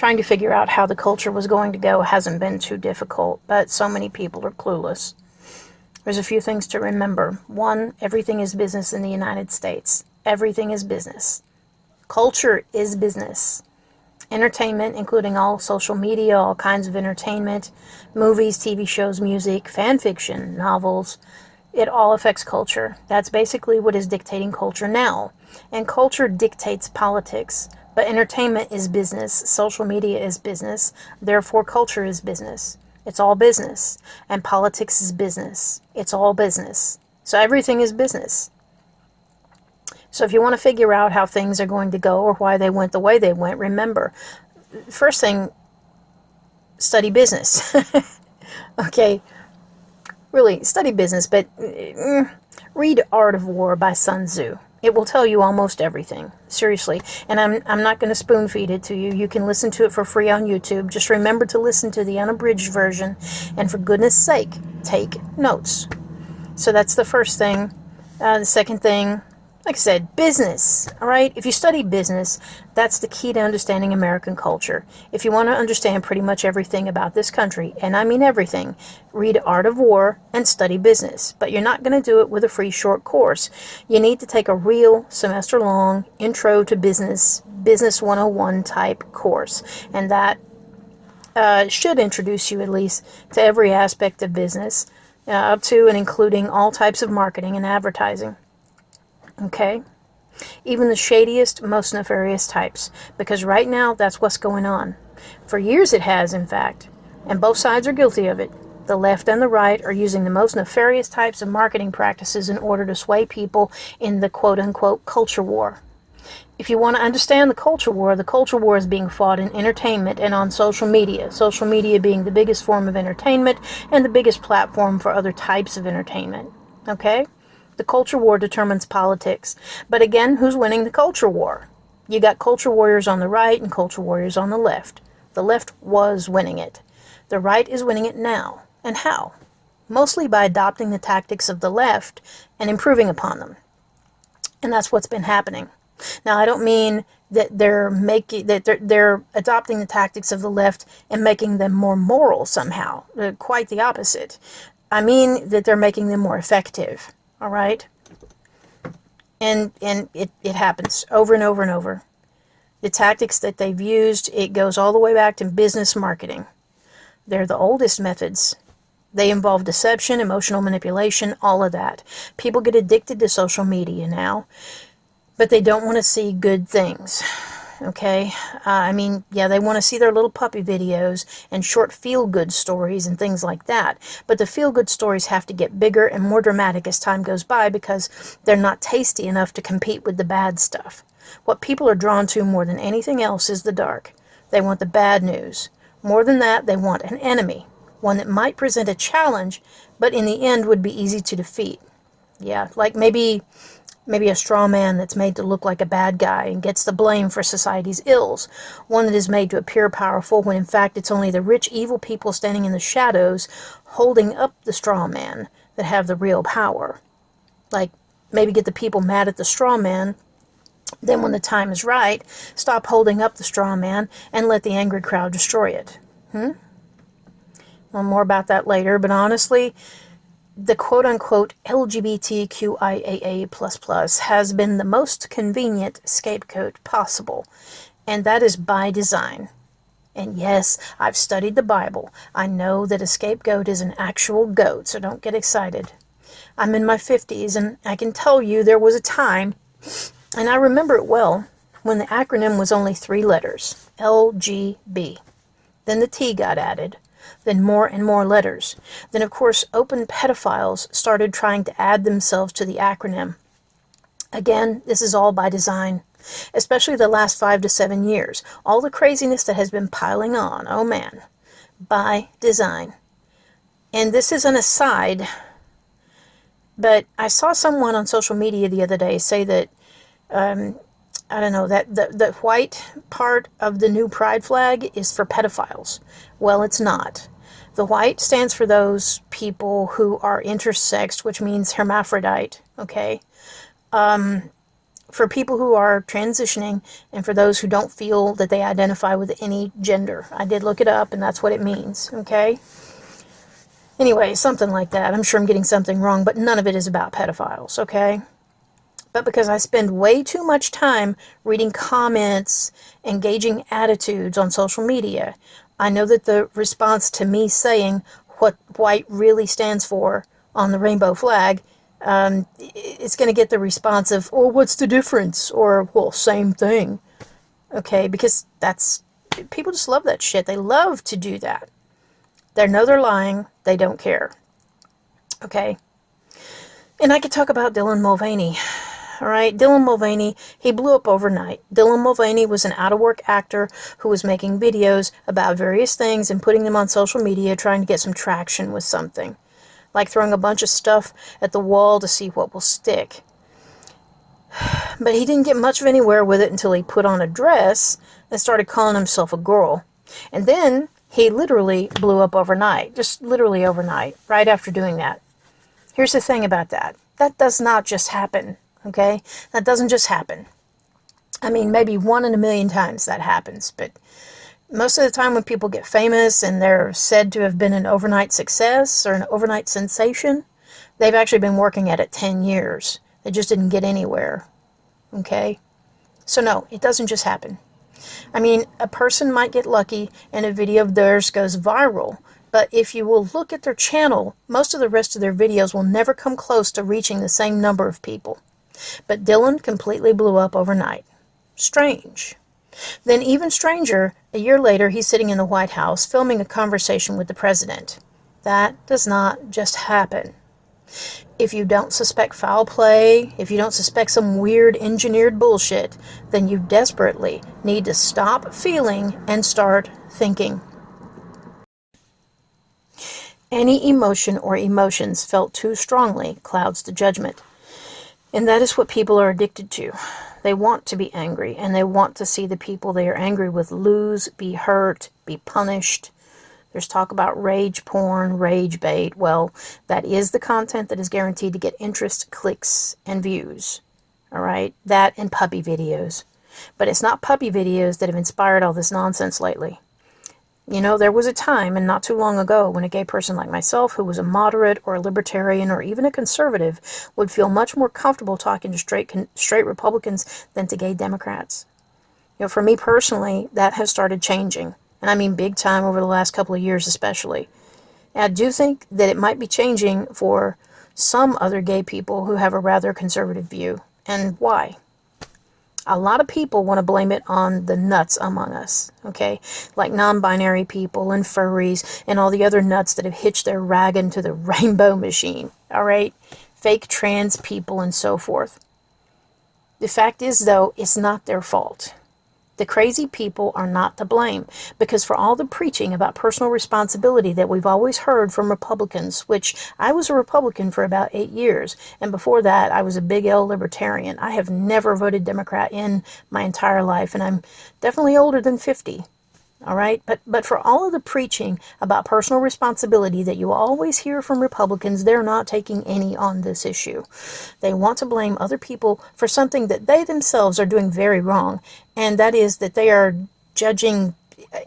Trying to figure out how the culture was going to go hasn't been too difficult, but so many people are clueless. There's a few things to remember. One, everything is business in the United States. Everything is business. Culture is business. Entertainment, including all social media, all kinds of entertainment, movies, TV shows, music, fan fiction, novels, it all affects culture. That's basically what is dictating culture now. And culture dictates politics. But entertainment is business. Social media is business. Therefore, culture is business. It's all business. And politics is business. It's all business. So everything is business. So if you want to figure out how things are going to go or why they went the way they went, remember, first thing, study business. Okay, really, study business, but read Art of War by Sun Tzu. It will tell you almost everything. Seriously. And I'm not going to spoon feed it to you. You can listen to it for free on YouTube. Just remember to listen to the unabridged version. And for goodness sake, take notes. So that's the first thing. The second thing, like I said, business. All right? If you study business, that's the key to understanding American culture. If you want to understand pretty much everything about this country, and I mean everything, read Art of War and study business. But you're not going to do it with a free short course. You need to take a real semester-long Intro to Business, Business 101 type course. And that should introduce you at least to every aspect of business, up to and including all types of marketing and advertising. Okay? Even the shadiest, most nefarious types. Because right now, that's what's going on. For years it has, in fact. And both sides are guilty of it. The left and the right are using the most nefarious types of marketing practices in order to sway people in the quote-unquote culture war. If you want to understand the culture war is being fought in entertainment and on social media. Social media being the biggest form of entertainment and the biggest platform for other types of entertainment. Okay? The culture war determines politics. But again, who's winning the culture war? You got culture warriors on the right and culture warriors on the left. The left was winning it. The right is winning it now. And how? Mostly by adopting the tactics of the left and improving upon them. And that's what's been happening. Now, I don't mean that they're adopting the tactics of the left and making them more moral somehow. Quite the opposite. I mean that they're making them more effective. All right? And it happens over and over and over. The tactics that they've used, it goes all the way back to business marketing. They're the oldest methods. They involve deception, emotional manipulation, all of that. People get addicted to social media now, but they don't want to see good things. Okay? They want to see their little puppy videos and short feel-good stories and things like that. But the feel-good stories have to get bigger and more dramatic as time goes by because they're not tasty enough to compete with the bad stuff. What people are drawn to more than anything else is the dark. They want the bad news. More than that, they want an enemy. One that might present a challenge, but in the end would be easy to defeat. Yeah, like maybe a straw man that's made to look like a bad guy and gets the blame for society's ills. One that is made to appear powerful when in fact it's only the rich, evil people standing in the shadows holding up the straw man that have the real power. Like, maybe get the people mad at the straw man, then when the time is right, stop holding up the straw man and let the angry crowd destroy it. Well, more about that later, but honestly, the quote-unquote LGBTQIAA++ has been the most convenient scapegoat possible, and that is by design. And yes, I've studied the Bible. I know that a scapegoat is an actual goat, so don't get excited. I'm in my 50s, and I can tell you there was a time, and I remember it well, when the acronym was only 3 letters, LGB. Then the T got added. Then more and more letters. Then, of course, open pedophiles started trying to add themselves to the acronym. Again, this is all by design, especially the last 5 to 7 years. All the craziness that has been piling on, oh man, by design. And this is an aside, but I saw someone on social media the other day say that, that the white part of the new pride flag is for pedophiles. Well, it's not. The white stands for those people who are intersexed, which means hermaphrodite, okay? for people who are transitioning and for those who don't feel that they identify with any gender. I did look it up, and that's what it means, okay? Anyway, something like that. I'm sure I'm getting something wrong, but none of it is about pedophiles, okay? But because I spend way too much time reading comments, engaging attitudes on social media, I know that the response to me saying what white really stands for on the rainbow flag, it's going to get the response of, oh, what's the difference? Or, well, same thing. Okay, because people just love that shit. They love to do that. They know they're lying. They don't care. Okay? And I could talk about Dylan Mulvaney. All right, Dylan Mulvaney, he blew up overnight. Dylan Mulvaney was an out-of-work actor who was making videos about various things and putting them on social media, trying to get some traction with something. Like throwing a bunch of stuff at the wall to see what will stick. But he didn't get much of anywhere with it until he put on a dress and started calling himself a girl. And then he literally blew up overnight. Just literally overnight, right after doing that. Here's the thing about that. That does not just happen. Okay? That doesn't just happen. I mean, maybe 1 in a million times that happens, but most of the time when people get famous and they're said to have been an overnight success or an overnight sensation, they've actually been working at it 10 years. They just didn't get anywhere. Okay? So no, it doesn't just happen. I mean, a person might get lucky and a video of theirs goes viral, but if you will look at their channel, most of the rest of their videos will never come close to reaching the same number of people. But Dylan completely blew up overnight. Strange. Then even stranger, a year later, he's sitting in the White House filming a conversation with the president. That does not just happen. If you don't suspect foul play, if you don't suspect some weird engineered bullshit, then you desperately need to stop feeling and start thinking. Any emotion or emotions felt too strongly clouds the judgment. And that is what people are addicted to. They want to be angry, and they want to see the people they are angry with lose, be hurt, be punished. There's talk about rage porn, rage bait. Well, that is the content that is guaranteed to get interest, clicks, and views. All right? That and puppy videos. But it's not puppy videos that have inspired all this nonsense lately. You know, there was a time, and not too long ago, when a gay person like myself, who was a moderate or a libertarian or even a conservative, would feel much more comfortable talking to straight Republicans than to gay Democrats. You know, for me personally, that has started changing. And I mean big time over the last couple of years especially. And I do think that it might be changing for some other gay people who have a rather conservative view. And why? A lot of people want to blame it on the nuts among us, okay? Like non-binary people and furries and all the other nuts that have hitched their wagon to the rainbow machine, all right? Fake trans people and so forth. The fact is, though, it's not their fault. The crazy people are not to blame, because for all the preaching about personal responsibility that we've always heard from Republicans, which I was a Republican for about 8 years, and before that I was a big L libertarian. I have never voted Democrat in my entire life, and I'm definitely older than 50. All right, but for all of the preaching about personal responsibility that you always hear from Republicans, they're not taking any on this issue. They want to blame other people for something that they themselves are doing very wrong, and that is that they are judging,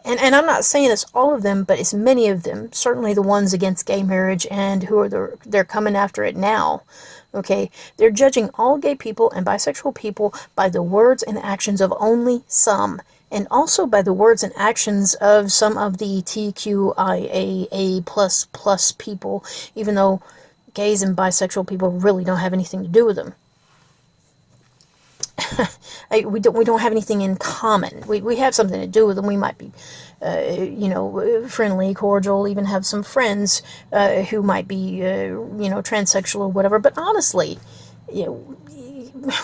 and I'm not saying it's all of them, but it's many of them, certainly the ones against gay marriage and who are they're coming after it now. Okay, they're judging all gay people and bisexual people by the words and actions of only some, and also by the words and actions of some of the TQIAA++ people, even though gays and bisexual people really don't have anything to do with them. we don't have anything in common. We have something to do with them. We might be, friendly, cordial, even have some friends who might be, transsexual or whatever. But honestly,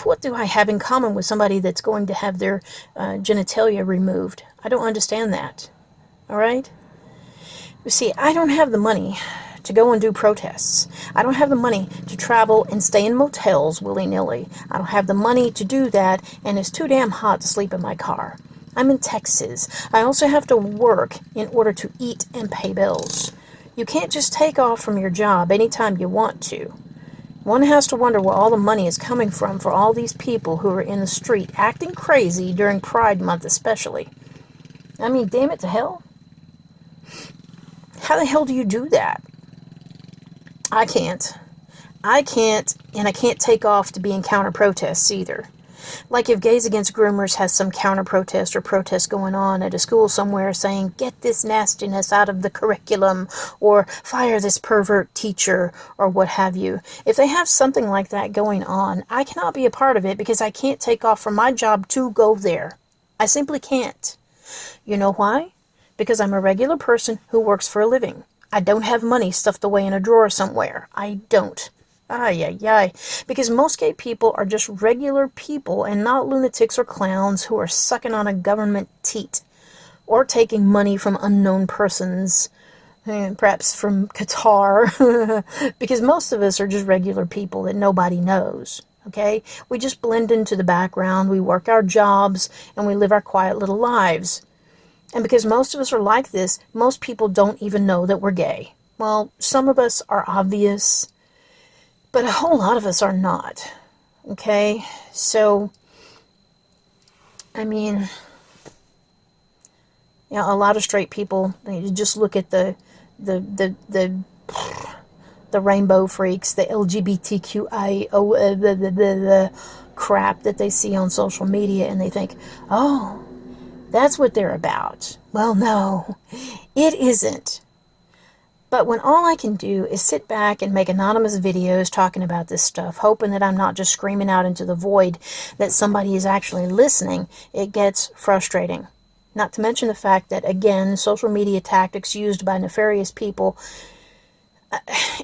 what do I have in common with somebody that's going to have their genitalia removed? I don't understand that. All right? You see, I don't have the money to go and do protests. I don't have the money to travel and stay in motels willy-nilly. I don't have the money to do that, and it's too damn hot to sleep in my car. I'm in Texas. I also have to work in order to eat and pay bills. You can't just take off from your job anytime you want to. One has to wonder where all the money is coming from for all these people who are in the street acting crazy during Pride Month especially. I mean, damn it to hell. How the hell do you do that? I can't. And I can't take off to be in counter-protests either. Like if Gays Against Groomers has some counter-protest or protest going on at a school somewhere saying, get this nastiness out of the curriculum, or fire this pervert teacher, or what have you. If they have something like that going on, I cannot be a part of it because I can't take off from my job to go there. I simply can't. You know why? Because I'm a regular person who works for a living. I don't have money stuffed away in a drawer somewhere. I don't. Ay, ay, ay. Because most gay people are just regular people and not lunatics or clowns who are sucking on a government teat or taking money from unknown persons, perhaps from Qatar, because most of us are just regular people that nobody knows. Okay? We just blend into the background, we work our jobs, and we live our quiet little lives. And because most of us are like this, most people don't even know that we're gay. Well, some of us are obvious, but a whole lot of us are not. Okay? So, I mean, you know, a lot of straight people, you just look at the rainbow freaks, the LGBTQI, the crap that they see on social media, and they think, oh, that's what they're about. Well, no, it isn't. But when all I can do is sit back and make anonymous videos talking about this stuff, hoping that I'm not just screaming out into the void that somebody is actually listening, it gets frustrating. Not to mention the fact that, again, social media tactics used by nefarious people.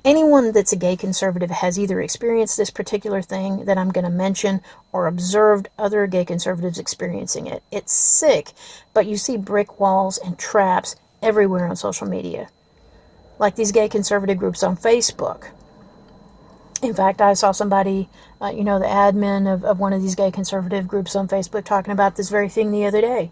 Anyone that's a gay conservative has either experienced this particular thing that I'm going to mention or observed other gay conservatives experiencing it. It's sick, but you see brick walls and traps everywhere on social media. Like these gay conservative groups on Facebook. In fact, I saw somebody, the admin of one of these gay conservative groups on Facebook talking about this very thing the other day.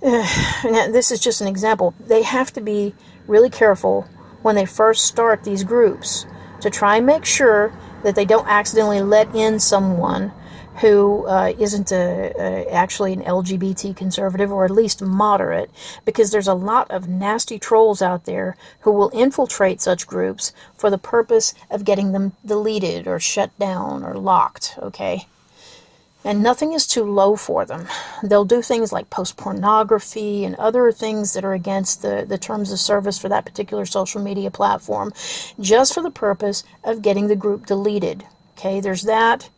This is just an example. They have to be really careful when they first start these groups to try and make sure that they don't accidentally let in someone who isn't actually an LGBT conservative, or at least moderate, because there's a lot of nasty trolls out there who will infiltrate such groups for the purpose of getting them deleted or shut down or locked, okay? And nothing is too low for them. They'll do things like post pornography and other things that are against the terms of service for that particular social media platform, just for the purpose of getting the group deleted. Okay, there's that.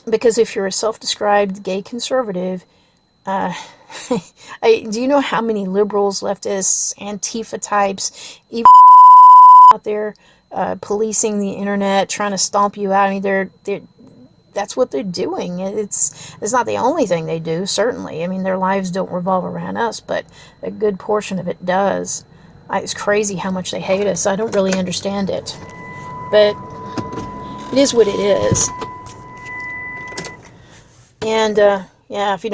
Because if you're a self-described gay conservative, do you know how many liberals, leftists, Antifa types, even out there policing the internet, trying to stomp you out? I mean, that's what they're doing. It's not the only thing they do, certainly. I mean, their lives don't revolve around us, but a good portion of it does. It's crazy how much they hate us. I don't really understand it. But it is what it is. And, if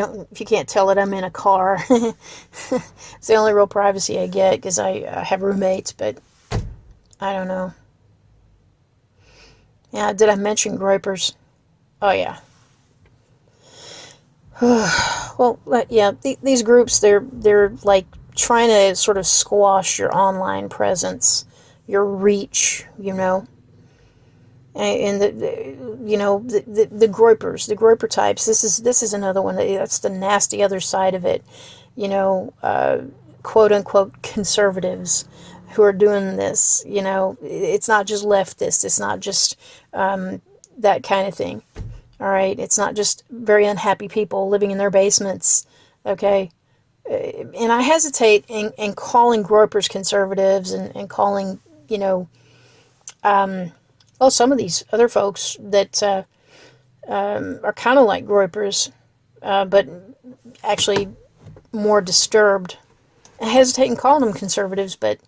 you can't tell it, I'm in a car. It's the only real privacy I get, because I have roommates, but I don't know. Yeah, did I mention gropers? Oh, yeah. Well, yeah, these groups, they're like trying to sort of squash your online presence, your reach, And the gropers, the groper types. This is another one that's the nasty other side of it. Quote unquote conservatives who are doing this. It's not just leftists. It's not just that kind of thing. All right, it's not just very unhappy people living in their basements. Okay, and I hesitate in calling gropers conservatives and calling some of these other folks that are kind of like gropers, but actually more disturbed. I hesitate in calling them conservatives, but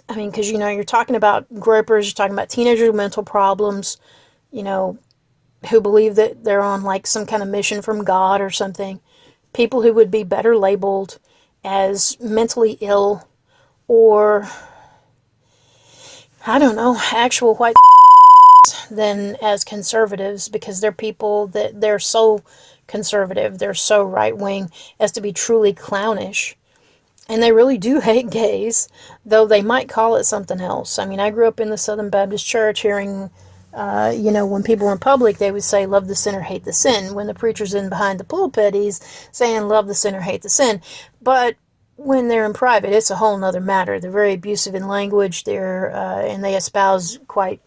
I mean, because you're talking about gropers, you're talking about teenagers with mental problems, who believe that they're on like some kind of mission from God or something. People who would be better labeled as mentally ill or I don't know, actual white than as conservatives, because they're people that they're so conservative, they're so right-wing as to be truly clownish. And they really do hate gays, though they might call it something else. I mean, I grew up in the Southern Baptist Church hearing, when people were in public, they would say, love the sinner, hate the sin. When the preacher's in behind the pulpit, he's saying, love the sinner, hate the sin. But when they're in private, it's a whole nother matter. They're very abusive in language, and they espouse quite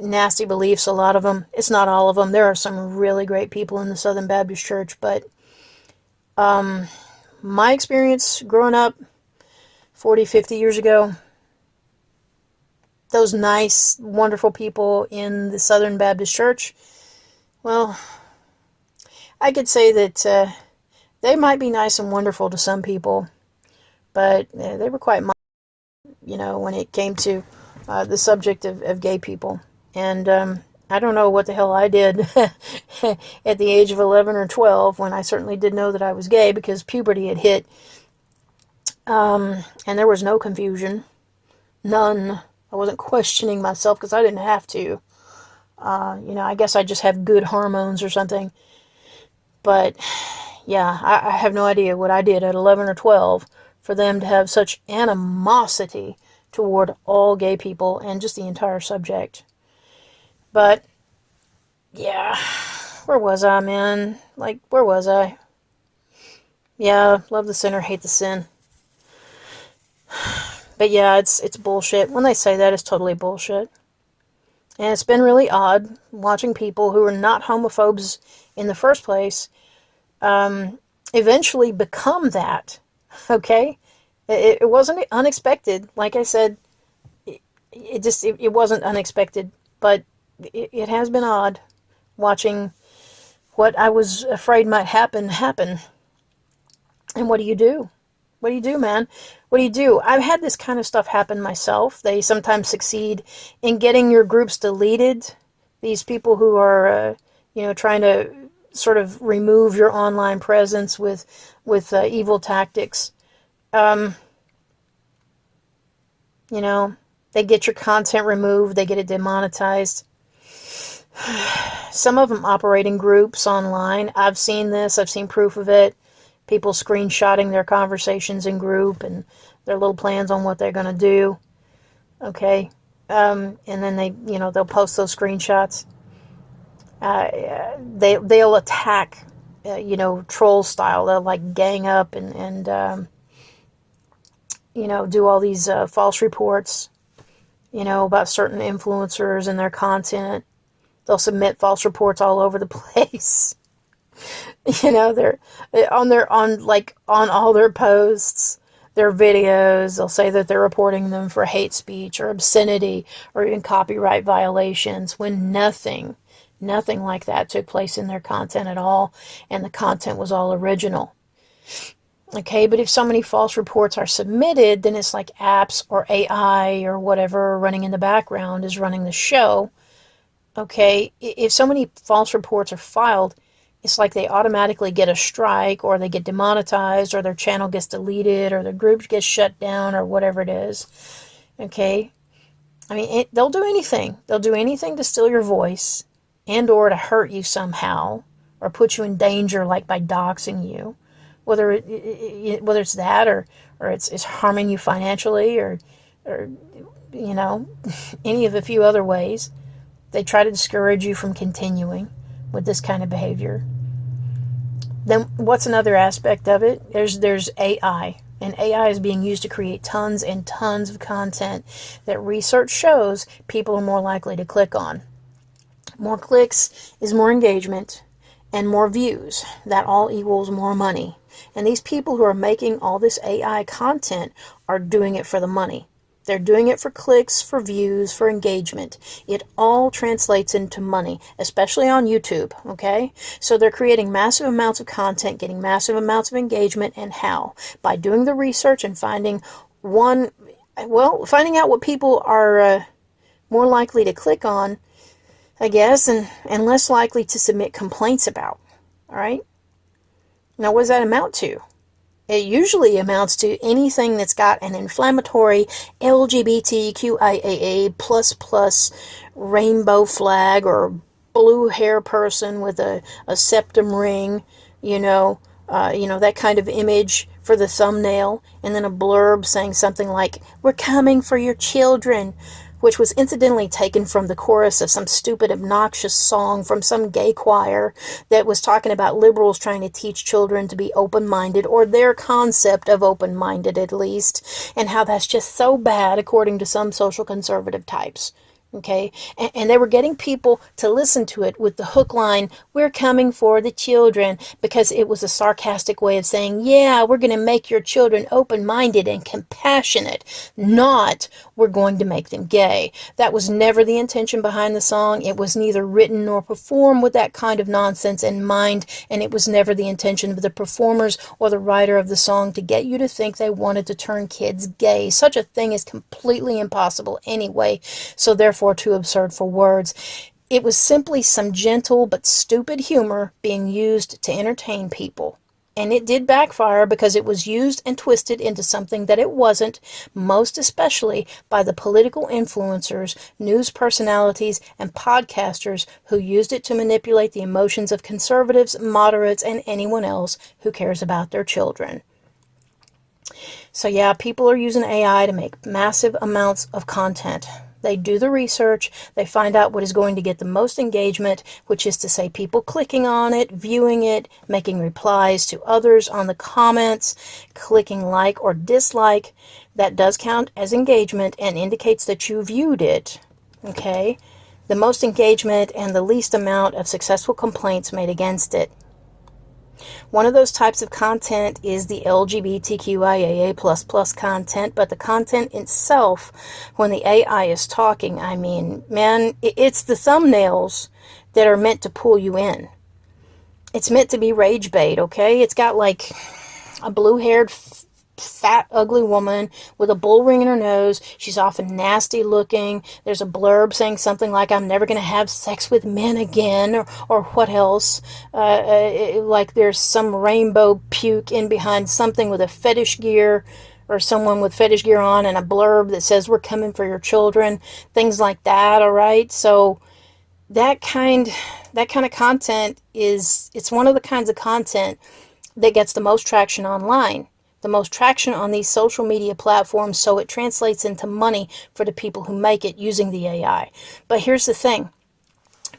nasty beliefs, a lot of them. It's not all of them. There are some really great people in the Southern Baptist Church, but my experience growing up 40, 50 years ago, those nice, wonderful people in the Southern Baptist Church, well, I could say that they might be nice and wonderful to some people, but they were quite, when it came to the subject of gay people. And I don't know what the hell I did at the age of 11 or 12, when I certainly did know that I was gay, because puberty had hit. And there was no confusion. None. I wasn't questioning myself because I didn't have to. I guess I just have good hormones or something. But, yeah, I have no idea what I did at 11 or 12 for them to have such animosity toward all gay people and just the entire subject. But, yeah, where was I, man? Like, where was I? Yeah, love the sinner, hate the sin. But yeah, it's bullshit. When they say that, it's totally bullshit. And it's been really odd watching people who are not homophobes in the first place eventually become that. Okay? It wasn't unexpected. Like I said, it wasn't unexpected. But it has been odd watching what I was afraid might happen. And what do you do? What do you do, man? What do you do? I've had this kind of stuff happen myself. They sometimes succeed in getting your groups deleted. These people who are, trying to sort of remove your online presence with evil tactics. They get your content removed. They get it demonetized. Some of them operate in groups online. I've seen this. I've seen proof of it. People screenshotting their conversations in group and their little plans on what they're going to do. Okay. And then they'll post those screenshots. They'll attack, troll style. They'll like gang up and do all these false reports, about certain influencers and their content. They'll submit false reports all over the place. They're on all their posts, their videos. They'll say that they're reporting them for hate speech or obscenity or even copyright violations, when nothing like that took place in their content at all, and the content was all original. Okay, but if so many false reports are submitted, then it's like apps or AI or whatever running in the background is running the show. Okay, if so many false reports are filed, it's like they automatically get a strike, or they get demonetized, or their channel gets deleted, or their group gets shut down, or whatever it is. Okay? I mean, they'll do anything. They'll do anything to steal your voice and or to hurt you somehow, or put you in danger, like by doxing you. Whether it's that, or it's harming you financially, or any of a few other ways. They try to discourage you from continuing with this kind of behavior. Then what's another aspect of it? There's AI. And AI is being used to create tons and tons of content that research shows people are more likely to click on. More clicks is more engagement and more views. That all equals more money. And these people who are making all this AI content are doing it for the money. They're doing it for clicks, for views, for engagement. It all translates into money, especially on YouTube, okay? So they're creating massive amounts of content, getting massive amounts of engagement, and how? By doing the research and finding out what people are more likely to click on, I guess, and less likely to submit complaints about, all right? Now, what does that amount to? It usually amounts to anything that's got an inflammatory LGBTQIAA plus rainbow flag or blue hair person with a septum ring, that kind of image for the thumbnail, and then a blurb saying something like, "We're coming for your children," which was incidentally taken from the chorus of some stupid, obnoxious song from some gay choir that was talking about liberals trying to teach children to be open-minded, or their concept of open-minded at least, and how that's just so bad according to some social conservative types. Okay, and they were getting people to listen to it with the hook line, "We're coming for the children," because it was a sarcastic way of saying, yeah, we're going to make your children open-minded and compassionate, not we're going to make them gay. That was never the intention behind the song. It was neither written nor performed with that kind of nonsense in mind, and it was never the intention of the performers or the writer of the song to get you to think they wanted to turn kids gay. Such a thing is completely impossible anyway, so therefore too absurd for words. It was simply some gentle but stupid humor being used to entertain people. And it did backfire because it was used and twisted into something that it wasn't, most especially by the political influencers, news personalities, and podcasters who used it to manipulate the emotions of conservatives, moderates, and anyone else who cares about their children. So yeah, people are using AI to make massive amounts of content. They do the research, they find out what is going to get the most engagement, which is to say people clicking on it, viewing it, making replies to others on the comments, clicking like or dislike. That does count as engagement and indicates that you viewed it. Okay? The most engagement and the least amount of successful complaints made against it. One of those types of content is the LGBTQIAA++ content, but the content itself, when the AI is talking, I mean, man, it's the thumbnails that are meant to pull you in. It's meant to be rage bait, okay? It's got like a blue-haired, fat, ugly woman with a bull ring in her nose. She's often nasty looking. There's a blurb saying something like, "I'm never going to have sex with men again," or what else. Like there's some rainbow puke in behind something with a fetish gear, or someone with fetish gear on, and a blurb that says, "We're coming for your children." Things like that, all right? So that kind of content it's one of the kinds of content that gets the most traction online. The most traction on these social media platforms, so it translates into money for the people who make it using the AI. But here's the thing.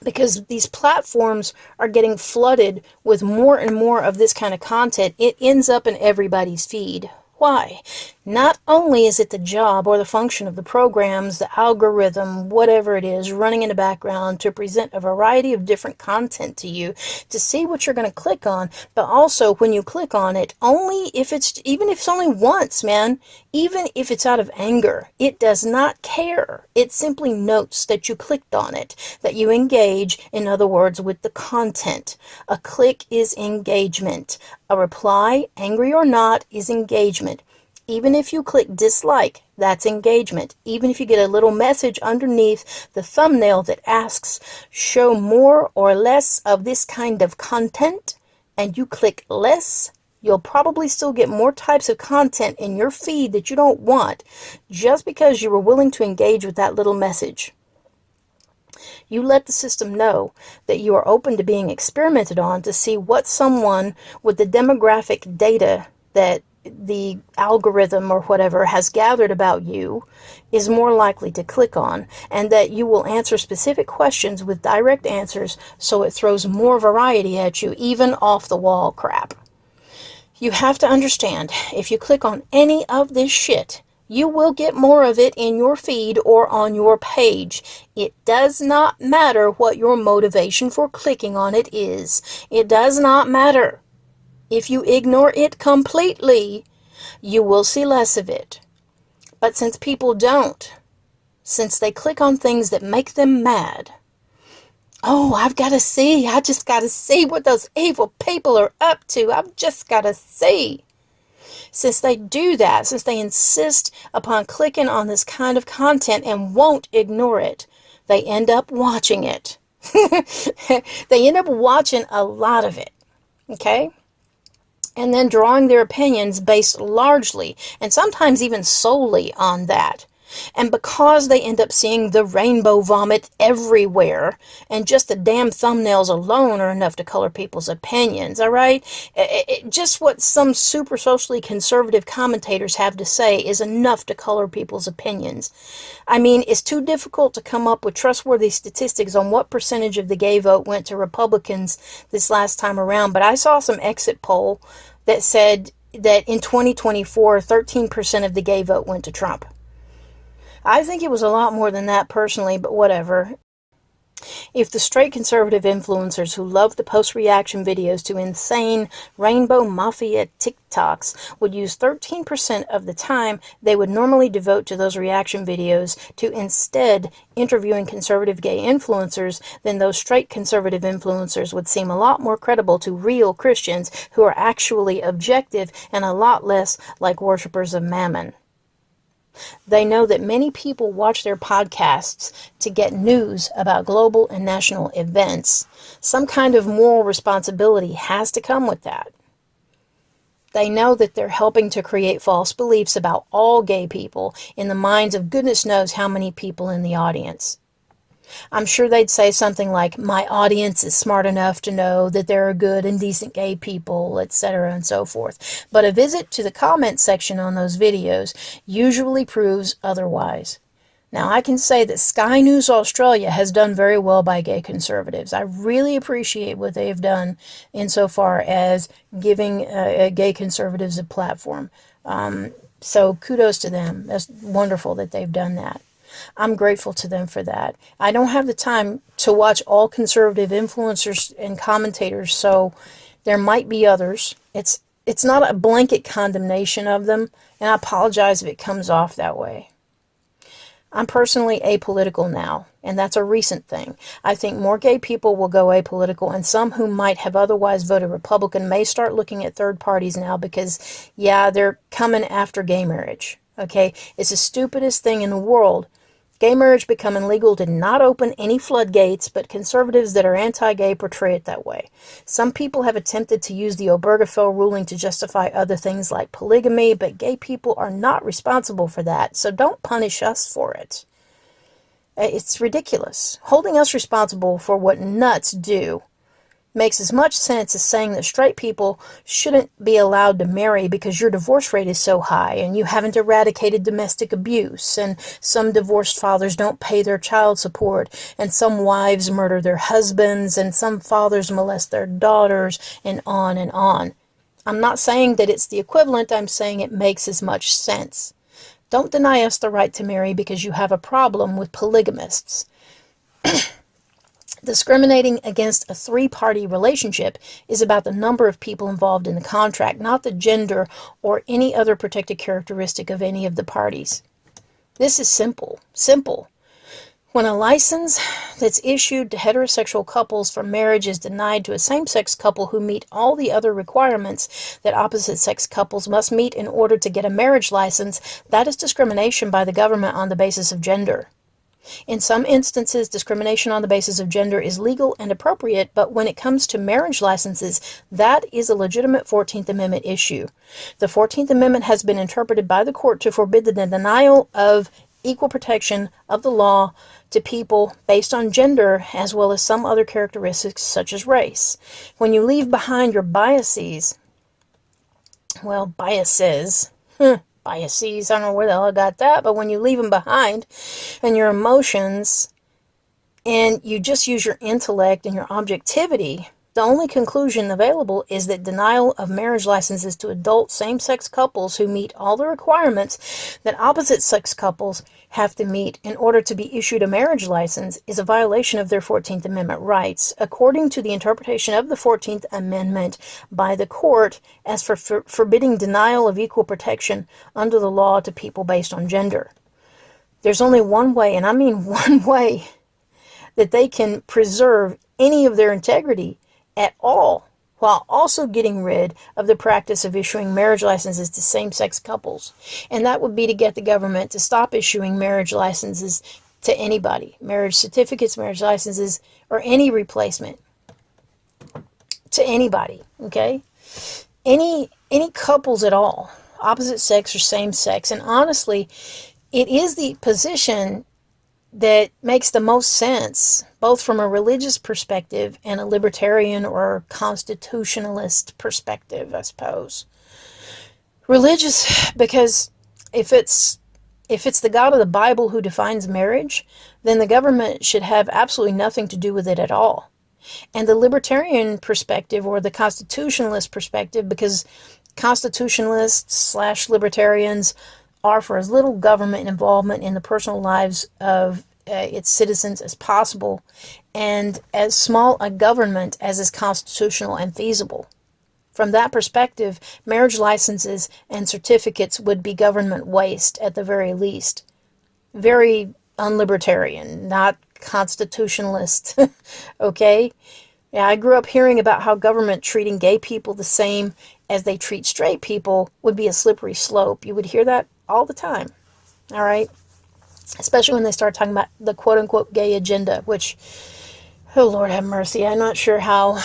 Because these platforms are getting flooded with more and more of this kind of content, it ends up in everybody's feed. Why? Not only is it the job or the function of the programs, the algorithm, whatever it is, running in the background to present a variety of different content to you to see what you're going to click on, but also when you click on it, even if it's only once, man, even if it's out of anger, it does not care. It simply notes that you clicked on it, that you engage, in other words, with the content. A click is engagement. A reply, angry or not, is engagement. Even if you click dislike, that's engagement. Even if you get a little message underneath the thumbnail that asks, "Show more or less of this kind of content," and you click less, you'll probably still get more types of content in your feed that you don't want, just because you were willing to engage with that little message. You let the system know that you are open to being experimented on to see what someone with the demographic data that the algorithm or whatever has gathered about you is more likely to click on, and that you will answer specific questions with direct answers, so it throws more variety at you, even off the wall crap. You have to understand, if you click on any of this shit, you will get more of it in your feed or on your page. It does not matter what your motivation for clicking on it is. It does not matter. If you ignore it completely, you will see less of it. But since people don't, since they click on things that make them mad, "Oh, I just got to see what those evil people are up to. I've just got to see." Since they do that, since they insist upon clicking on this kind of content and won't ignore it, they end up watching it. They end up watching a lot of it. Okay? and then drawing their opinions based largely and sometimes even solely on that. And because they end up seeing the rainbow vomit everywhere, and just the damn thumbnails alone are enough to color people's opinions, all right? Just what some super socially conservative commentators have to say is enough to color people's opinions. I mean, it's too difficult to come up with trustworthy statistics on what percentage of the gay vote went to Republicans this last time around, but I saw some exit poll that said that in 2024, 13% of the gay vote went to Trump. I think it was a lot more than that personally, but whatever. If the straight conservative influencers who love to post reaction videos to insane rainbow mafia TikToks would use 13% of the time they would normally devote to those reaction videos to instead interviewing conservative gay influencers, then those straight conservative influencers would seem a lot more credible to real Christians who are actually objective and a lot less like worshippers of Mammon. They know that many people watch their podcasts to get news about global and national events. Some kind of moral responsibility has to come with that. They know that they're helping to create false beliefs about all gay people in the minds of goodness knows how many people in the audience. I'm sure they'd say something like, my audience is smart enough to know that there are good and decent gay people, etc. and so forth. But a visit to the comment section on those videos usually proves otherwise. Now, I can say that Sky News Australia has done very well by gay conservatives. I really appreciate what they have done insofar as giving gay conservatives a platform. So kudos to them. That's wonderful that they've done that. I'm grateful to them for that. I don't have the time to watch all conservative influencers and commentators, so there might be others. It's not a blanket condemnation of them, and I apologize if it comes off that way. I'm personally apolitical now, and that's a recent thing. I think more gay people will go apolitical, and some who might have otherwise voted Republican may start looking at third parties now because, yeah, they're coming after gay marriage. Okay? It's the stupidest thing in the world. Gay marriage becoming legal did not open any floodgates, but conservatives that are anti-gay portray it that way. Some people have attempted to use the Obergefell ruling to justify other things like polygamy, but gay people are not responsible for that, so don't punish us for it. It's ridiculous. Holding us responsible for what nuts do makes as much sense as saying that straight people shouldn't be allowed to marry because your divorce rate is so high and you haven't eradicated domestic abuse, and some divorced fathers don't pay their child support, and some wives murder their husbands, and some fathers molest their daughters, and on and on. I'm not saying that it's the equivalent, I'm saying it makes as much sense. Don't deny us the right to marry because you have a problem with polygamists. Discriminating against a three-party relationship is about the number of people involved in the contract, not the gender or any other protected characteristic of any of the parties. This is simple. Simple. When a license that's issued to heterosexual couples for marriage is denied to a same-sex couple who meet all the other requirements that opposite-sex couples must meet in order to get a marriage license, that is discrimination by the government on the basis of gender. In some instances, discrimination on the basis of gender is legal and appropriate, but when it comes to marriage licenses, that is a legitimate 14th Amendment issue. The 14th Amendment has been interpreted by the court to forbid the denial of equal protection of the law to people based on gender as well as some other characteristics such as race. When you leave behind your biases, biases, biases, I don't know where the hell I got that, but when you leave them behind and your emotions and you just use your intellect and your objectivity, the only conclusion available is that denial of marriage licenses to adult same-sex couples who meet all the requirements that opposite-sex couples have to meet in order to be issued a marriage license is a violation of their 14th Amendment rights, according to the interpretation of the 14th Amendment by the court as for forbidding denial of equal protection under the law to people based on gender. There's only one way, and I mean one way, that they can preserve any of their integrity at all, while also getting rid of the practice of issuing marriage licenses to same-sex couples. And that would be to get the government to stop issuing marriage licenses to anybody. Marriage certificates, marriage licenses, or any replacement to anybody, okay? any couples at all, opposite sex or same sex. And honestly, it is the position that makes the most sense, both from a religious perspective and a libertarian or constitutionalist perspective, I suppose. Religious, because if it's the God of the Bible who defines marriage, then the government should have absolutely nothing to do with it at all. And the libertarian perspective or the constitutionalist perspective, because constitutionalists slash libertarians are for as little government involvement in the personal lives of its citizens as possible, and as small a government as is constitutional and feasible. From that perspective, marriage licenses and certificates would be government waste at the very least. Very unlibertarian, not constitutionalist. Okay? Yeah, I grew up hearing about how government treating gay people the same as they treat straight people would be a slippery slope. You would hear that all the time. All right? Especially when they start talking about the quote-unquote gay agenda, which, oh Lord have mercy, I'm not sure how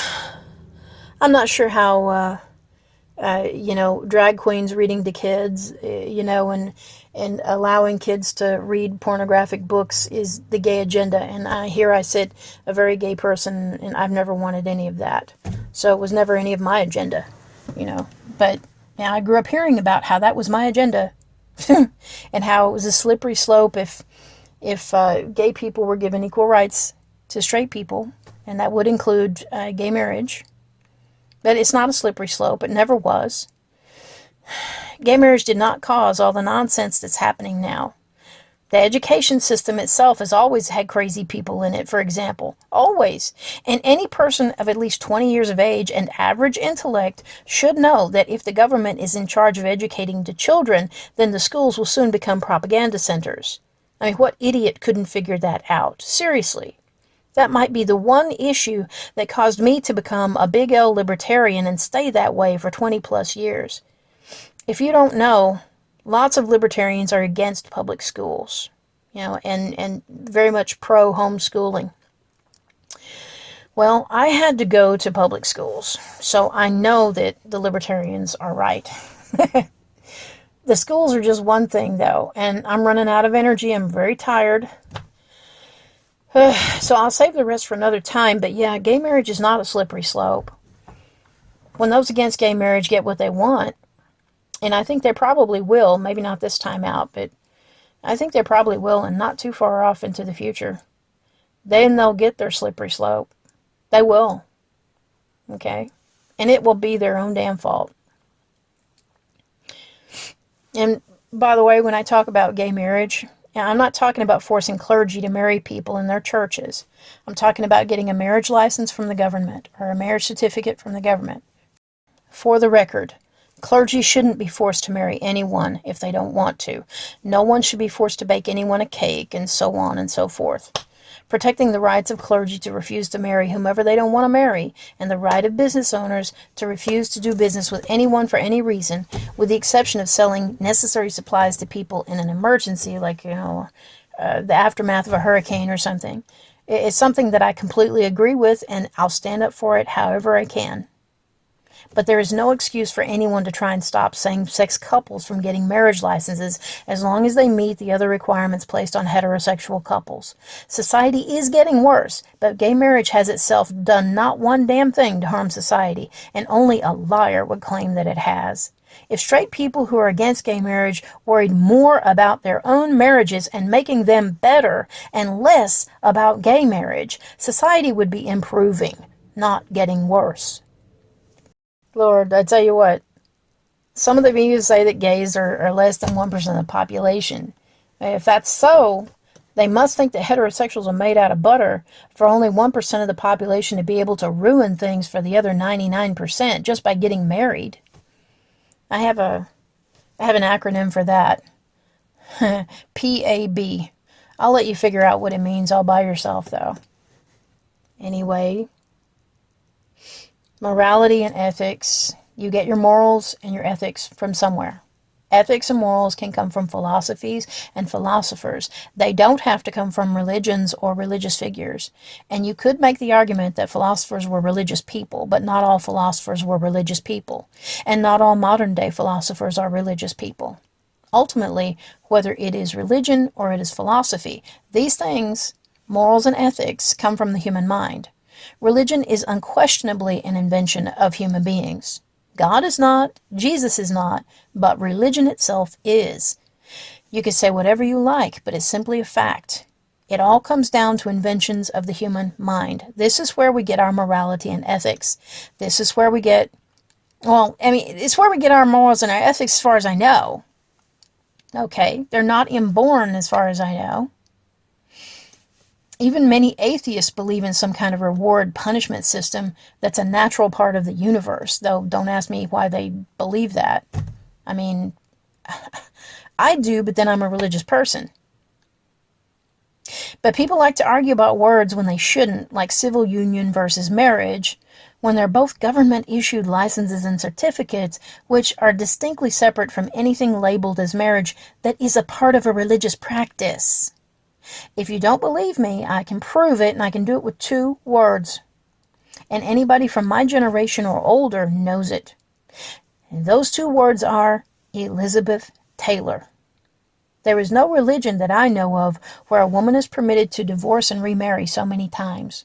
drag queens reading to kids, and allowing kids to read pornographic books is the gay agenda. And here I sit, a very gay person, and I've never wanted any of that. So it was never any of my agenda, But yeah, I grew up hearing about how that was my agenda, and how it was a slippery slope if gay people were given equal rights to straight people, and that would include gay marriage. But it's not a slippery slope. It never was. Gay marriage did not cause all the nonsense that's happening now. The education system itself has always had crazy people in it, for example. Always. And any person of at least 20 years of age and average intellect should know that if the government is in charge of educating the children, then the schools will soon become propaganda centers. I mean, what idiot couldn't figure that out? Seriously. That might be the one issue that caused me to become a big L libertarian and stay that way for 20 plus years. If you don't know, lots of libertarians are against public schools, and very much pro homeschooling. Well, I had to go to public schools, so I know that the libertarians are right. The schools are just one thing, though, and I'm running out of energy. I'm very tired. So I'll save the rest for another time, but yeah, gay marriage is not a slippery slope. When those against gay marriage get what they want, and I think they probably will, maybe not this time out, but I think they probably will, and not too far off into the future, then they'll get their slippery slope. They will. Okay? And it will be their own damn fault. And by the way, when I talk about gay marriage, I'm not talking about forcing clergy to marry people in their churches. I'm talking about getting a marriage license from the government or a marriage certificate from the government. For the record, clergy shouldn't be forced to marry anyone if they don't want to. No one should be forced to bake anyone a cake, and so on and so forth. Protecting the rights of clergy to refuse to marry whomever they don't want to marry, and the right of business owners to refuse to do business with anyone for any reason, with the exception of selling necessary supplies to people in an emergency, like, the aftermath of a hurricane or something. It's something that I completely agree with, and I'll stand up for it however I can. But there is no excuse for anyone to try and stop same-sex couples from getting marriage licenses as long as they meet the other requirements placed on heterosexual couples. Society is getting worse, but gay marriage has itself done not one damn thing to harm society, and only a liar would claim that it has. If straight people who are against gay marriage worried more about their own marriages and making them better and less about gay marriage, society would be improving, not getting worse. Lord, I tell you what, some of the views say that gays are less than 1% of the population. If that's so, they must think that heterosexuals are made out of butter for only 1% of the population to be able to ruin things for the other 99% just by getting married. I have an acronym for that. PAB. I'll let you figure out what it means all by yourself, though. Anyway, morality and ethics. You get your morals and your ethics from somewhere. Ethics and morals can come from philosophies and philosophers. They don't have to come from religions or religious figures. And you could make the argument that philosophers were religious people, but not all philosophers were religious people. And not all modern-day philosophers are religious people. Ultimately, whether it is religion or it is philosophy, these things, morals and ethics, come from the human mind. Religion is unquestionably an invention of human beings. God is not, Jesus is not, but religion itself is. You can say whatever you like, but it's simply a fact. It all comes down to inventions of the human mind. This is where we get our morality and ethics. This is where we get, it's where we get our morals and our ethics as far as I know. Okay, they're not inborn as far as I know. Even many atheists believe in some kind of reward-punishment system that's a natural part of the universe, though don't ask me why they believe that. I mean, I do, but then I'm a religious person. But people like to argue about words when they shouldn't, like civil union versus marriage, when they're both government-issued licenses and certificates, which are distinctly separate from anything labeled as marriage that is a part of a religious practice. If you don't believe me, I can prove it, and I can do it with 2 words. And anybody from my generation or older knows it. And those 2 words are Elizabeth Taylor. There is no religion that I know of where a woman is permitted to divorce and remarry so many times.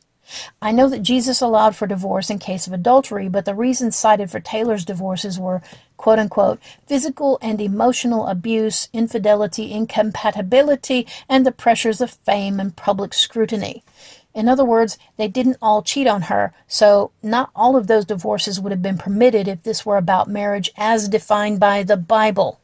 I know that Jesus allowed for divorce in case of adultery, but the reasons cited for Taylor's divorces were, quote-unquote, physical and emotional abuse, infidelity, incompatibility, and the pressures of fame and public scrutiny. In other words, they didn't all cheat on her, so not all of those divorces would have been permitted if this were about marriage as defined by the Bible.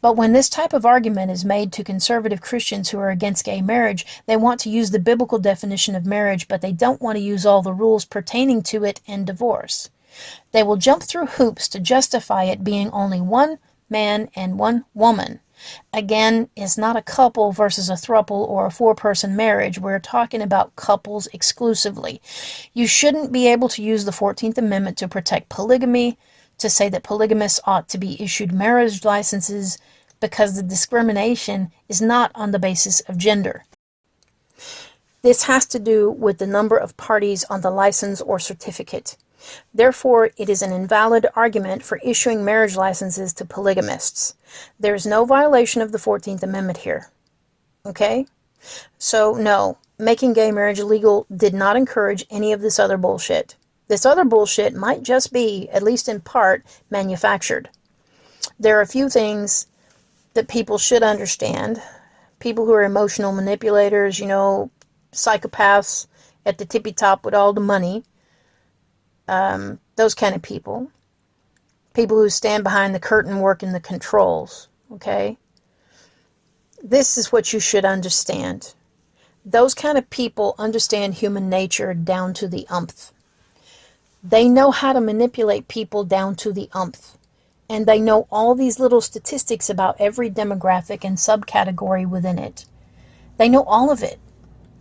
But when this type of argument is made to conservative Christians who are against gay marriage, they want to use the biblical definition of marriage, but they don't want to use all the rules pertaining to it in divorce. They will jump through hoops to justify it being only one man and one woman. Again, it's not a couple versus a throuple or a 4-person marriage. We're talking about couples exclusively. You shouldn't be able to use the 14th Amendment to protect polygamy, to say that polygamists ought to be issued marriage licenses, because the discrimination is not on the basis of gender. This has to do with the number of parties on the license or certificate. Therefore, it is an invalid argument for issuing marriage licenses to polygamists. There is no violation of the 14th Amendment here. Okay? So, no, making gay marriage illegal did not encourage any of this other bullshit. This other bullshit might just be, at least in part, manufactured. There are a few things that people should understand. People who are emotional manipulators, psychopaths at the tippy top with all the money. Those kind of people. People who stand behind the curtain working the controls. Okay? This is what you should understand. Those kind of people understand human nature down to the umpth. They know how to manipulate people down to the umpth. And they know all these little statistics about every demographic and subcategory within it. They know all of it.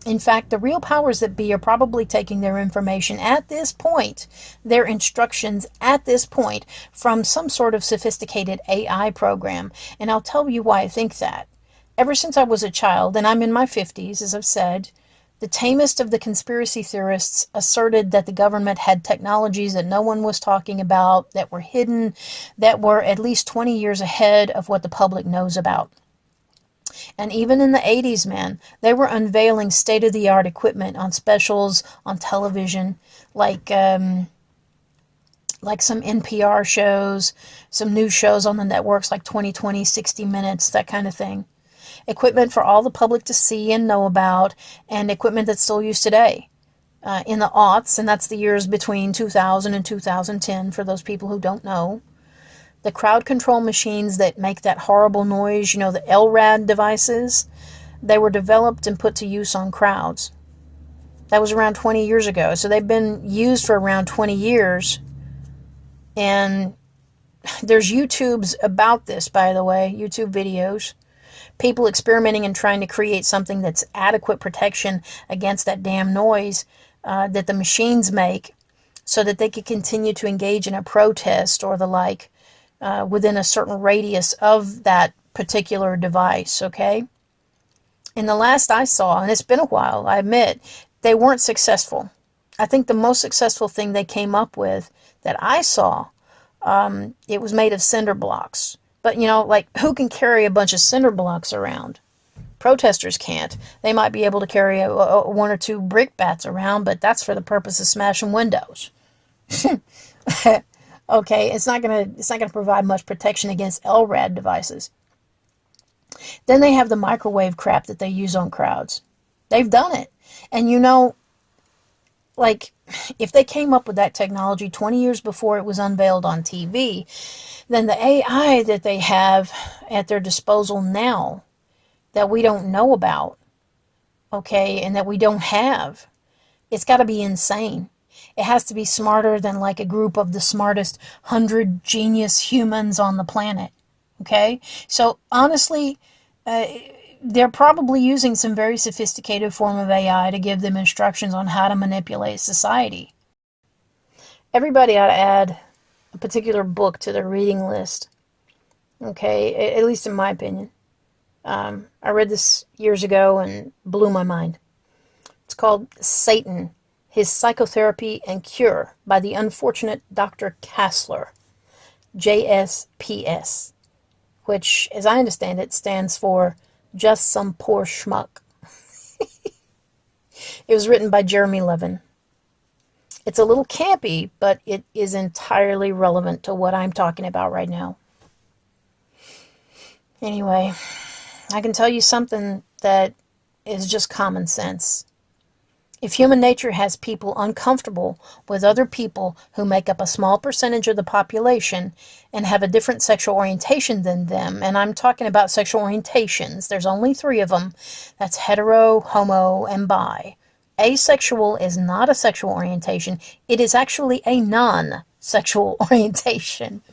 In fact, the real powers that be are probably taking their information at this point, their instructions at this point, from some sort of sophisticated AI program. And I'll tell you why I think that. Ever since I was a child, and I'm in my 50s, as I've said, the tamest of the conspiracy theorists asserted that the government had technologies that no one was talking about, that were hidden, that were at least 20 years ahead of what the public knows about. And even in the 80s, man, they were unveiling state-of-the-art equipment on specials on television, like some NPR shows, some news shows on the networks like 2020, 60 Minutes, that kind of thing. Equipment for all the public to see and know about, and equipment that's still used today in the aughts, and that's the years between 2000 and 2010 for those people who don't know. The crowd control machines that make that horrible noise, the LRAD devices, they were developed and put to use on crowds. That was around 20 years ago, so they've been used for around 20 years, and there's YouTubes about this, by the way, YouTube videos. People experimenting and trying to create something that's adequate protection against that damn noise that the machines make, so that they could continue to engage in a protest or the like within a certain radius of that particular device, okay? And the last I saw, and it's been a while, I admit, they weren't successful. I think the most successful thing they came up with that I saw, it was made of cinder blocks. But, like, who can carry a bunch of cinder blocks around? Protesters can't. They might be able to carry one or two brick bats around, but that's for the purpose of smashing windows. Okay, it's not gonna provide much protection against LRAD devices. Then they have the microwave crap that they use on crowds. They've done it. And like, if they came up with that technology 20 years before it was unveiled on TV, then the AI that they have at their disposal now that we don't know about, okay, and that we don't have, it's got to be insane. It has to be smarter than like a group of the smartest 100 genius humans on the planet, okay? So honestly, they're probably using some very sophisticated form of AI to give them instructions on how to manipulate society. Everybody ought to add a particular book to their reading list, okay, at least in my opinion. I read this years ago and blew my mind. It's called Satan, His Psychotherapy and Cure by the unfortunate Dr. Kassler, JSPS, which, as I understand it, stands for Just Some Poor Schmuck. It was written by Jeremy Levin. It's a little campy, but it is entirely relevant to what I'm talking about right now. Anyway, I can tell you something that is just common sense. If human nature has people uncomfortable with other people who make up a small percentage of the population and have a different sexual orientation than them, and I'm talking about sexual orientations, there's only 3 of them, that's hetero, homo, and bi. Asexual is not a sexual orientation. It is actually a non-sexual orientation.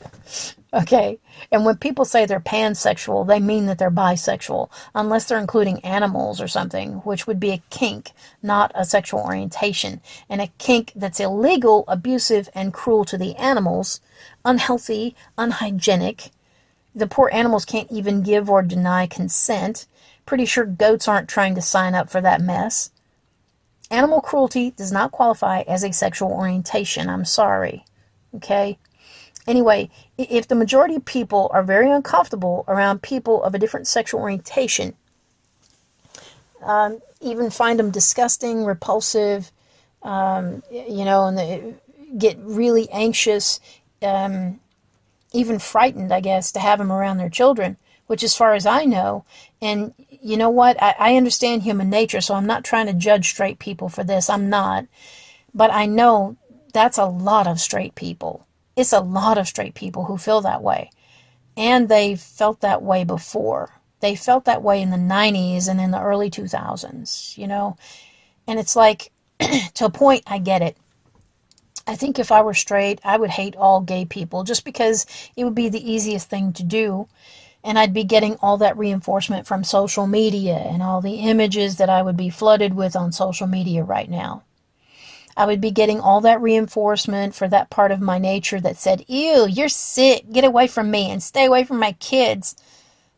Okay? And when people say they're pansexual, they mean that they're bisexual, unless they're including animals or something, which would be a kink, not a sexual orientation. And a kink that's illegal, abusive, and cruel to the animals, unhealthy, unhygienic. The poor animals can't even give or deny consent. Pretty sure goats aren't trying to sign up for that mess. Animal cruelty does not qualify as a sexual orientation. I'm sorry. Okay? Anyway, if the majority of people are very uncomfortable around people of a different sexual orientation, even find them disgusting, repulsive, and they get really anxious, even frightened, I guess, to have them around their children, which as far as I know, and you know what, I understand human nature, so I'm not trying to judge straight people for this, I'm not, but I know that's a lot of straight people. It's a lot of straight people who feel that way. And they felt that way before. They felt that way in the 90s and in the early 2000s, And it's like, to a point, I get it. I think if I were straight, I would hate all gay people just because it would be the easiest thing to do. And I'd be getting all that reinforcement from social media and all the images that I would be flooded with on social media right now. I would be getting all that reinforcement for that part of my nature that said, ew, you're sick, get away from me and stay away from my kids.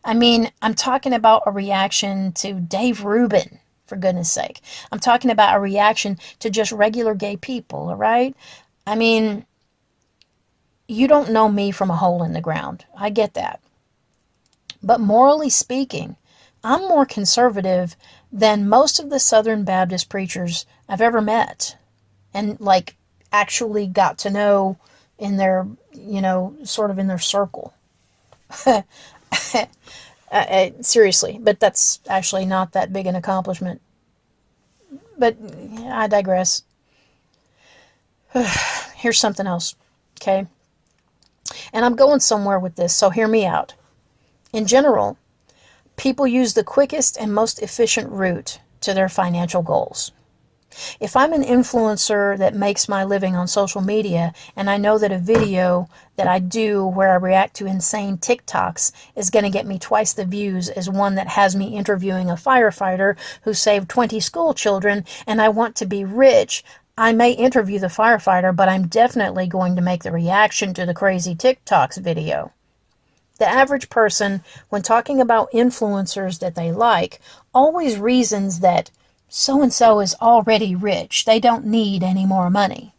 I mean, I'm talking about a reaction to Dave Rubin, for goodness sake. I'm talking about a reaction to just regular gay people, all right? I mean, you don't know me from a hole in the ground. I get that. But morally speaking, I'm more conservative than most of the Southern Baptist preachers I've ever met. And actually got to know in their, sort of in their circle. Seriously, but that's actually not that big an accomplishment. But I digress. Here's something else, okay? And I'm going somewhere with this, so hear me out. In general, people use the quickest and most efficient route to their financial goals. If I'm an influencer that makes my living on social media and I know that a video that I do where I react to insane TikToks is going to get me twice the views as one that has me interviewing a firefighter who saved 20 school children, and I want to be rich, I may interview the firefighter, but I'm definitely going to make the reaction to the crazy TikToks video. The average person, when talking about influencers that they like, always reasons that so-and-so is already rich. They don't need any more money.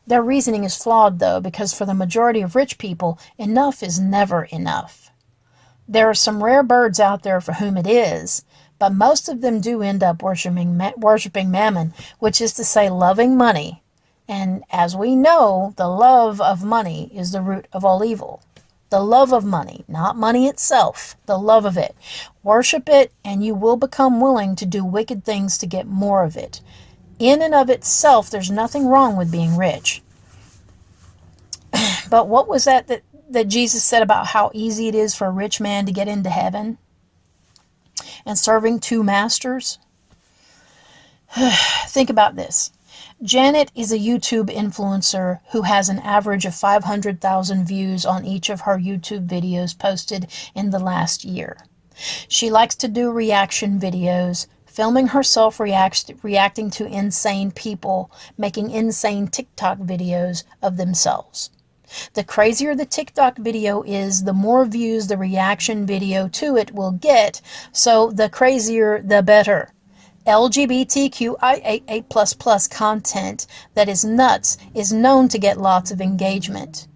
Their reasoning is flawed, though, because for the majority of rich people, enough is never enough. There are some rare birds out there for whom it is, but most of them do end up worshiping mammon, which is to say loving money. And as we know, the love of money is the root of all evil. The love of money, not money itself, the love of it. Worship it, and you will become willing to do wicked things to get more of it. In and of itself, there's nothing wrong with being rich. But what was that Jesus said about how easy it is for a rich man to get into heaven? And serving two masters? Think about this. Janet is a YouTube influencer who has an average of 500,000 views on each of her YouTube videos posted in the last year. She likes to do reaction videos, filming herself reacting to insane people, making insane TikTok videos of themselves. The crazier the TikTok video is, the more views the reaction video to it will get, so the crazier the better. LGBTQIA++ content that is nuts is known to get lots of engagement.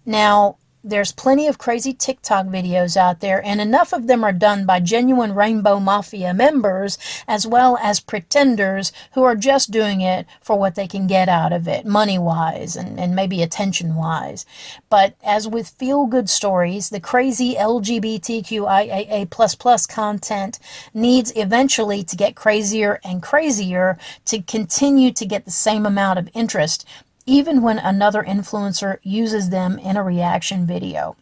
Now, there's plenty of crazy TikTok videos out there, and enough of them are done by genuine Rainbow Mafia members, as well as pretenders who are just doing it for what they can get out of it, money-wise and maybe attention-wise. But as with feel-good stories, the crazy LGBTQIA++ content needs eventually to get crazier and crazier to continue to get the same amount of interest, even when another influencer uses them in a reaction video.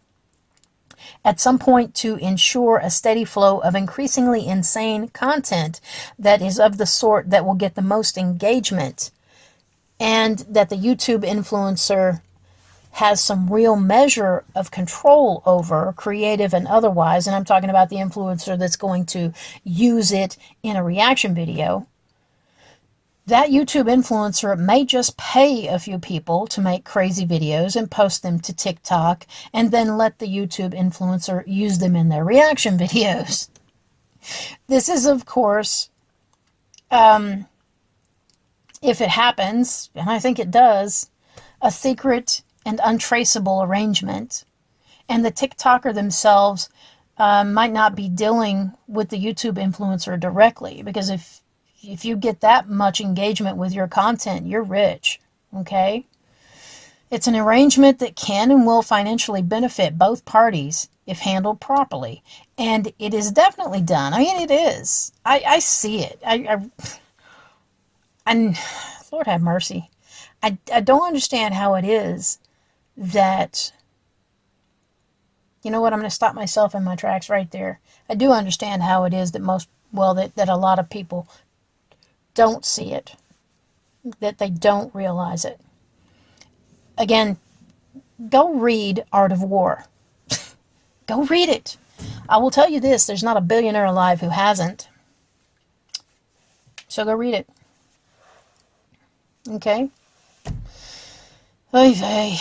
At some point, to ensure a steady flow of increasingly insane content that is of the sort that will get the most engagement, and that the YouTube influencer has some real measure of control over, creative and otherwise, and I'm talking about the influencer that's going to use it in a reaction video, that YouTube influencer may just pay a few people to make crazy videos and post them to TikTok, and then let the YouTube influencer use them in their reaction videos. This is, of course, if it happens, and I think it does, a secret and untraceable arrangement. And the TikToker themselves might not be dealing with the YouTube influencer directly, because if you get that much engagement with your content, you're rich, okay? It's an arrangement that can and will financially benefit both parties if handled properly. And it is definitely done. I mean, it is. I see it. And Lord have mercy. I don't understand how it is that, you know what, I'm going to stop myself in my tracks right there. I do understand how it is that that a lot of people don't see it, that they don't realize it. Again, go read Art of War. Go read it. I will tell you this, there's not a billionaire alive who hasn't. So go read it. Okay? Oy vey.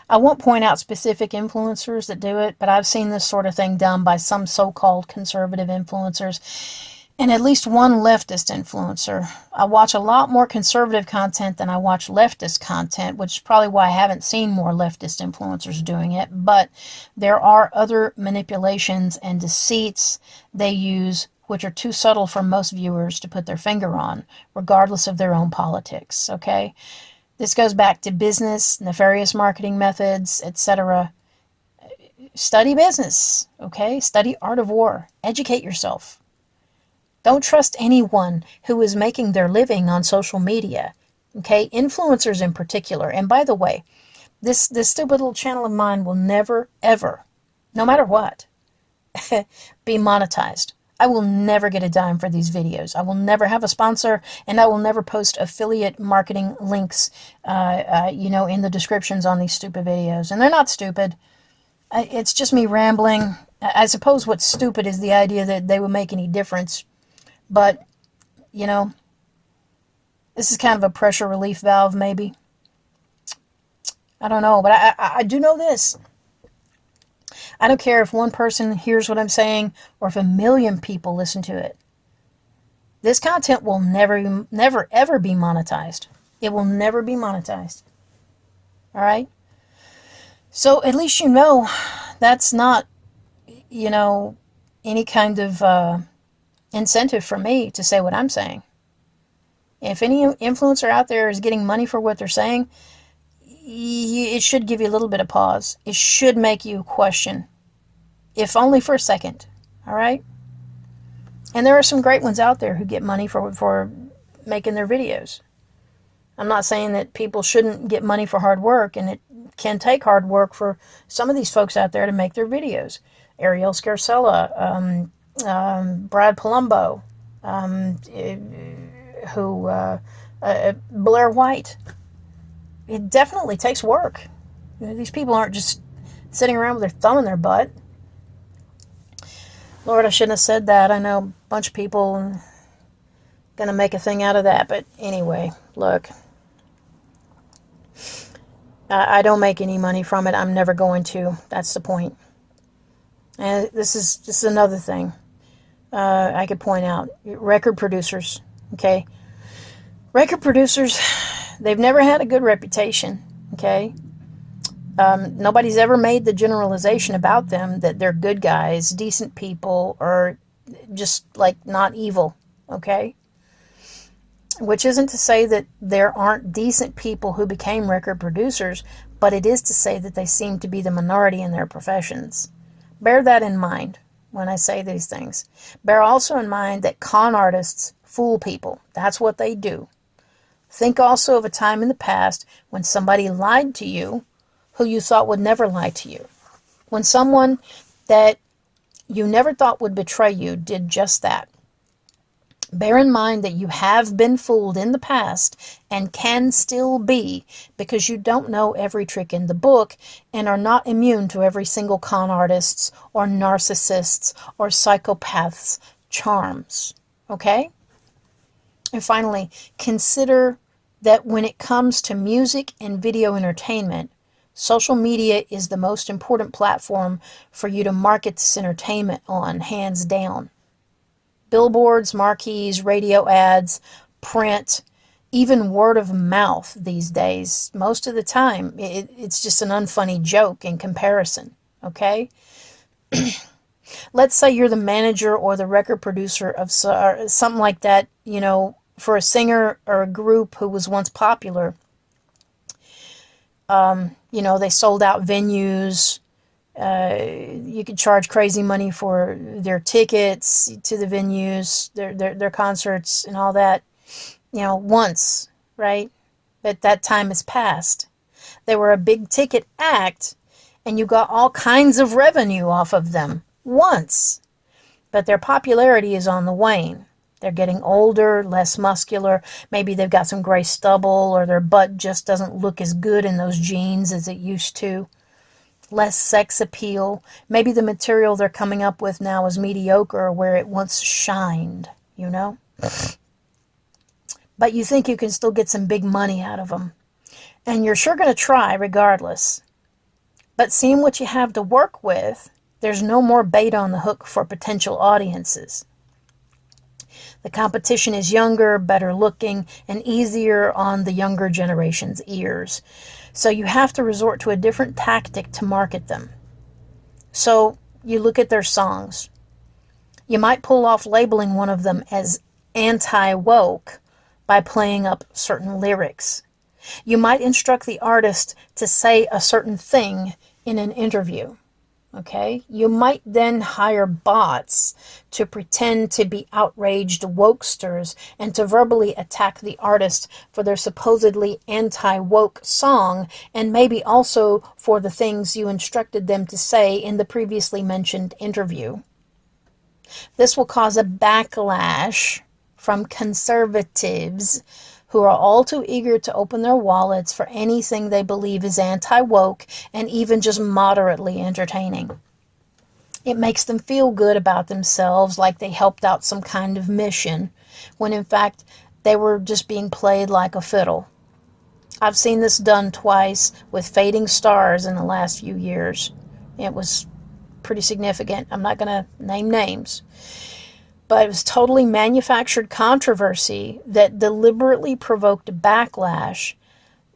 I won't point out specific influencers that do it, but I've seen this sort of thing done by some so-called conservative influencers and at least one leftist influencer. I watch a lot more conservative content than I watch leftist content, which is probably why I haven't seen more leftist influencers doing it. But there are other manipulations and deceits they use which are too subtle for most viewers to put their finger on, regardless of their own politics, okay? This goes back to business, nefarious marketing methods, etc. Study business, okay? Study Art of War. Educate yourself. Don't trust anyone who is making their living on social media, okay? Influencers in particular. And by the way, this stupid little channel of mine will never, ever, no matter what, be monetized. I will never get a dime for these videos. I will never have a sponsor, and I will never post affiliate marketing links, in the descriptions on these stupid videos. And they're not stupid. It's just me rambling. I suppose what's stupid is the idea that they would make any difference. But, this is kind of a pressure relief valve, maybe. I don't know, but I do know this. I don't care if one person hears what I'm saying or if a million people listen to it. This content will never, ever be monetized. It will never be monetized. All right? So at least you know that's not, any kind of incentive for me to say what I'm saying. If any influencer out there is getting money for what they're saying, it should give you a little bit of pause. It should make you question, if only for a second. All right? And there are some great ones out there who get money for making their videos. I'm not saying that people shouldn't get money for hard work, and it can take hard work for some of these folks out there to make their videos. Ariel Scarcella, Brad Palumbo, Blair White. It definitely takes work. These people aren't just sitting around with their thumb in their butt. Lord, I shouldn't have said that. I know a bunch of people are going to make a thing out of that. But anyway, look. I don't make any money from it. I'm never going to. That's the point. And this is just another thing I could point out. Record producers, okay? Record producers, they've never had a good reputation, okay? Nobody's ever made the generalization about them that they're good guys, decent people, or just like not evil, okay? Which isn't to say that there aren't decent people who became record producers, but it is to say that they seem to be the minority in their professions. Bear that in mind when I say these things. Bear also in mind that con artists fool people. That's what they do. Think also of a time in the past when somebody lied to you who you thought would never lie to you. When someone that you never thought would betray you did just that. Bear in mind that you have been fooled in the past and can still be, because you don't know every trick in the book and are not immune to every single con artist's or narcissist's or psychopath's charms. Okay? And finally, consider that when it comes to music and video entertainment, social media is the most important platform for you to market this entertainment on, hands down. Billboards, marquees, radio ads, print, even word of mouth these days. Most of the time, it's just an unfunny joke in comparison, okay? Let's say you're the manager or the record producer of something like that, for a singer or a group who was once popular. They sold out venues. You could charge crazy money for their tickets to the venues, their concerts and all that, once, right? But that time has passed. They were a big ticket act and you got all kinds of revenue off of them once. But their popularity is on the wane. They're getting older, less muscular. Maybe they've got some gray stubble, or their butt just doesn't look as good in those jeans as it used to. Less sex appeal. Maybe the material they're coming up with now is mediocre where it once shined, But you think you can still get some big money out of them. And you're sure going to try regardless. But seeing what you have to work with, there's no more bait on the hook for potential audiences. The competition is younger, better looking, and easier on the younger generation's ears. So you have to resort to a different tactic to market them. So you look at their songs. You might pull off labeling one of them as anti-woke by playing up certain lyrics. You might instruct the artist to say a certain thing in an interview. Okay? You might then hire bots to pretend to be outraged wokesters and to verbally attack the artist for their supposedly anti-woke song, and maybe also for the things you instructed them to say in the previously mentioned interview. This will cause a backlash from conservatives who are all too eager to open their wallets for anything they believe is anti-woke and even just moderately entertaining. It makes them feel good about themselves, like they helped out some kind of mission, when in fact they were just being played like a fiddle. I've seen this done twice with fading stars in the last few years. It was pretty significant. I'm not going to name names. But it was totally manufactured controversy that deliberately provoked a backlash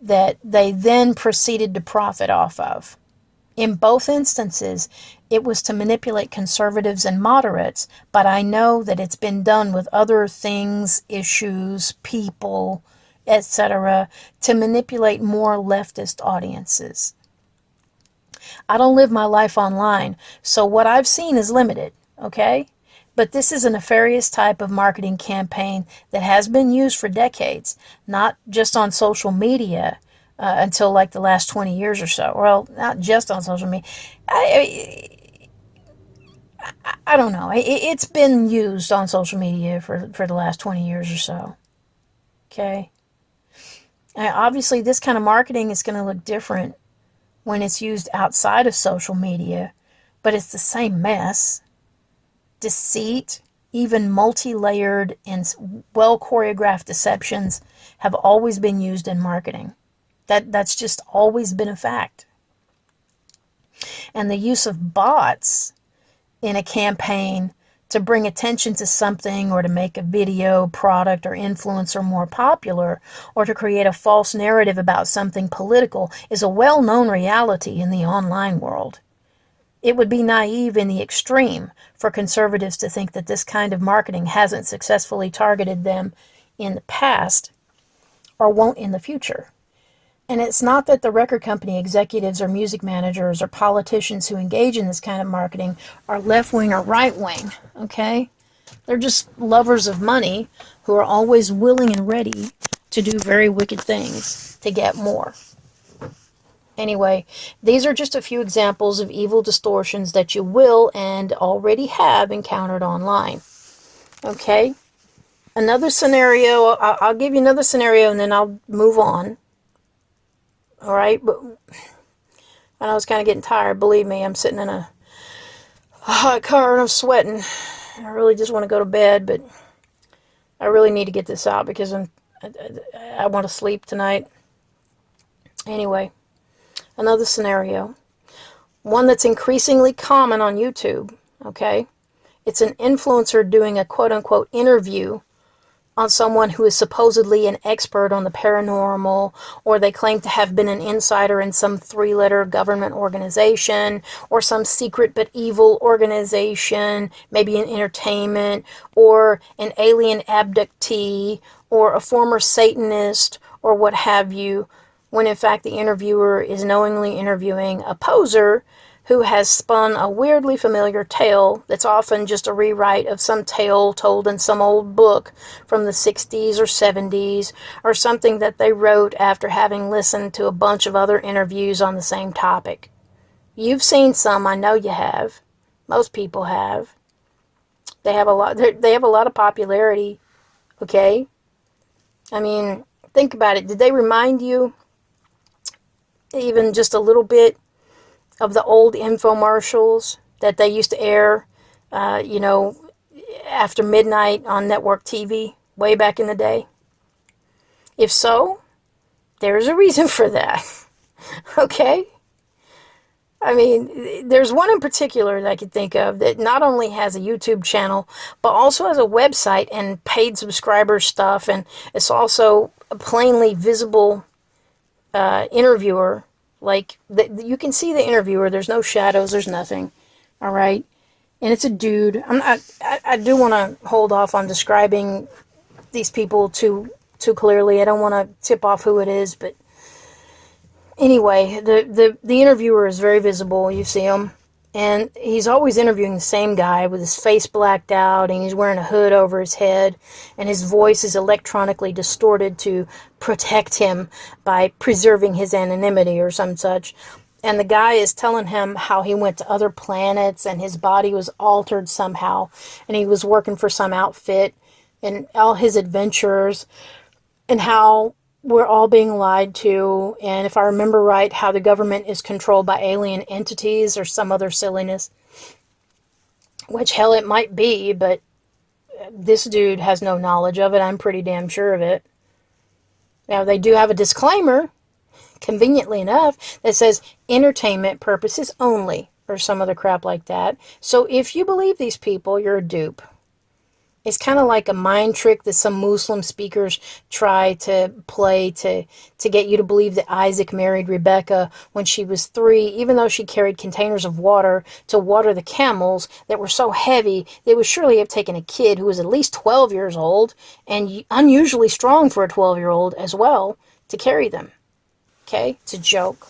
that they then proceeded to profit off of. In both instances, it was to manipulate conservatives and moderates, but I know that it's been done with other things, issues, people, etc., to manipulate more leftist audiences. I don't live my life online, so what I've seen is limited, okay? But this is a nefarious type of marketing campaign that has been used for decades, not just on social media until like the last 20 years or so. Well, not just on social media. I don't know. It's been used on social media for the last 20 years or so. Okay? Obviously, this kind of marketing is going to look different when it's used outside of social media, but it's the same mess. Deceit, even multi-layered and well-choreographed deceptions have always been used in marketing. That's just always been a fact. And the use of bots in a campaign to bring attention to something or to make a video, product, or influencer more popular, or to create a false narrative about something political is a well-known reality in the online world. It would be naive in the extreme for conservatives to think that this kind of marketing hasn't successfully targeted them in the past or won't in the future. And it's not that the record company executives or music managers or politicians who engage in this kind of marketing are left-wing or right-wing, okay? They're just lovers of money who are always willing and ready to do very wicked things to get more. Anyway, these are just a few examples of evil distortions that you will and already have encountered online. Okay? Another scenario, I'll give you another scenario and then I'll move on. Alright? But I was kind of getting tired. Believe me, I'm sitting in a hot car and I'm sweating. I really just want to go to bed, but I really need to get this out because I want to sleep tonight. Anyway. Another scenario, one that's increasingly common on YouTube, okay? It's an influencer doing a quote-unquote interview on someone who is supposedly an expert on the paranormal, or they claim to have been an insider in some 3-letter government organization, or some secret but evil organization, maybe in entertainment, or an alien abductee, or a former Satanist, or what have you, when in fact the interviewer is knowingly interviewing a poser who has spun a weirdly familiar tale that's often just a rewrite of some tale told in some old book from the 60s or 70s, or something that they wrote after having listened to a bunch of other interviews on the same topic. You've seen some, I know you have. Most people have. They have a lot of popularity, okay? I mean, think about it. Did they remind you even just a little bit of the old infomercials that they used to air, after midnight on network TV way back in the day? If so, there's a reason for that. Okay? I mean, there's one in particular that I could think of that not only has a YouTube channel, but also has a website and paid subscriber stuff, and it's also a plainly visible interviewer. Like, you can see the interviewer. There's no shadows. There's nothing. All right? And it's a dude. I do want to hold off on describing these people too clearly. I don't want to tip off who it is, but anyway, the interviewer is very visible. You see him. And he's always interviewing the same guy with his face blacked out, and he's wearing a hood over his head, and his voice is electronically distorted to protect him by preserving his anonymity or some such. And the guy is telling him how he went to other planets and his body was altered somehow, and he was working for some outfit, and all his adventures, and how we're all being lied to, and if I remember right, how the government is controlled by alien entities or some other silliness. Which, hell, it might be, but this dude has no knowledge of it. I'm pretty damn sure of it. Now, they do have a disclaimer conveniently enough, that says entertainment purposes only, or some other crap like that. So if you believe these people, you're a dupe. It's kind of like a mind trick that some Muslim speakers try to play to get you to believe that Isaac married Rebecca when she was 3, even though she carried containers of water to water the camels that were so heavy they would surely have taken a kid who was at least 12 years old and unusually strong for a 12-year-old as well to carry them. Okay? It's a joke.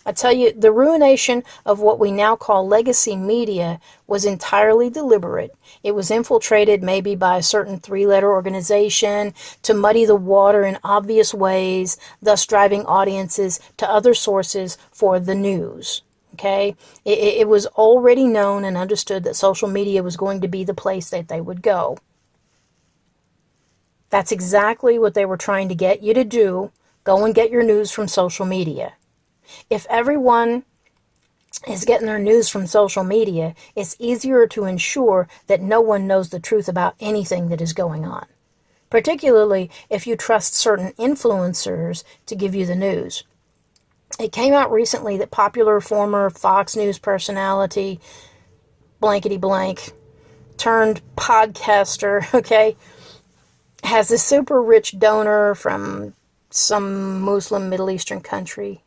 I tell you, the ruination of what we now call legacy media was entirely deliberate. It was infiltrated maybe by a certain 3-letter organization to muddy the water in obvious ways, thus driving audiences to other sources for the news. Okay? It was already known and understood that social media was going to be the place that they would go. That's exactly what they were trying to get you to do. Go and get your news from social media. If everyone is getting their news from social media, it's easier to ensure that no one knows the truth about anything that is going on, particularly if you trust certain influencers to give you the news. It came out recently that popular former Fox News personality, blankety blank, turned podcaster, okay, has a super rich donor from some Muslim Middle Eastern country.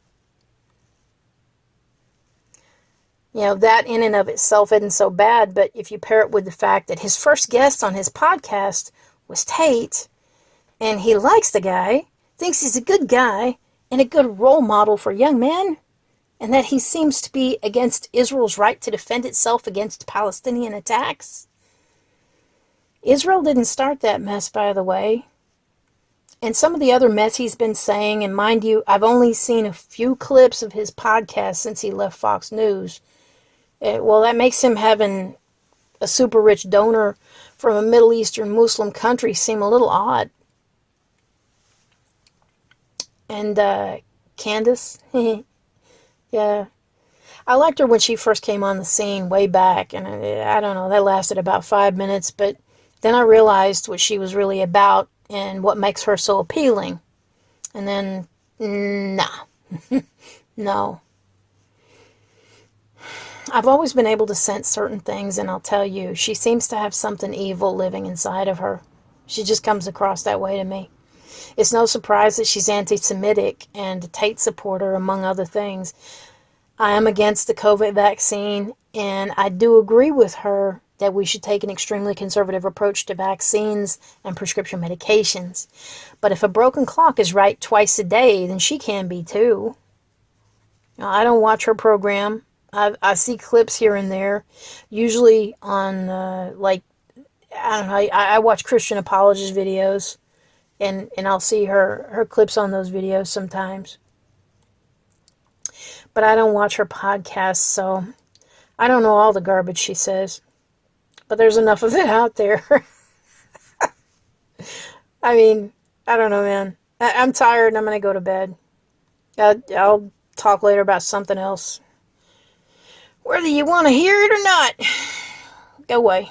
You know, that in and of itself isn't so bad, but if you pair it with the fact that his first guest on his podcast was Tate, and he likes the guy, thinks he's a good guy, and a good role model for young men, and that he seems to be against Israel's right to defend itself against Palestinian attacks. Israel didn't start that mess, by the way. And some of the other mess he's been saying, and mind you, I've only seen a few clips of his podcast since he left Fox News. Well, that makes him having a super rich donor from a Middle Eastern Muslim country seem a little odd. And Candace, yeah, I liked her when she first came on the scene way back, and I don't know, that lasted about 5 minutes, but then I realized what she was really about and what makes her so appealing. And then, nah, no. I've always been able to sense certain things, and I'll tell you, she seems to have something evil living inside of her. She just comes across that way to me. It's no surprise that she's anti-Semitic and a Tate supporter, among other things. I am against the COVID vaccine, and I do agree with her that we should take an extremely conservative approach to vaccines and prescription medications. But if a broken clock is right twice a day, then she can be too. Now, I don't watch her program. I see clips here and there, usually on, I don't know, I watch Christian apologist videos, and I'll see her clips on those videos sometimes. But I don't watch her podcasts, so I don't know all the garbage she says. But there's enough of it out there. I mean, I don't know, man. I'm tired and I'm going to go to bed. I'll talk later about something else. Whether you want to hear it or not, go away.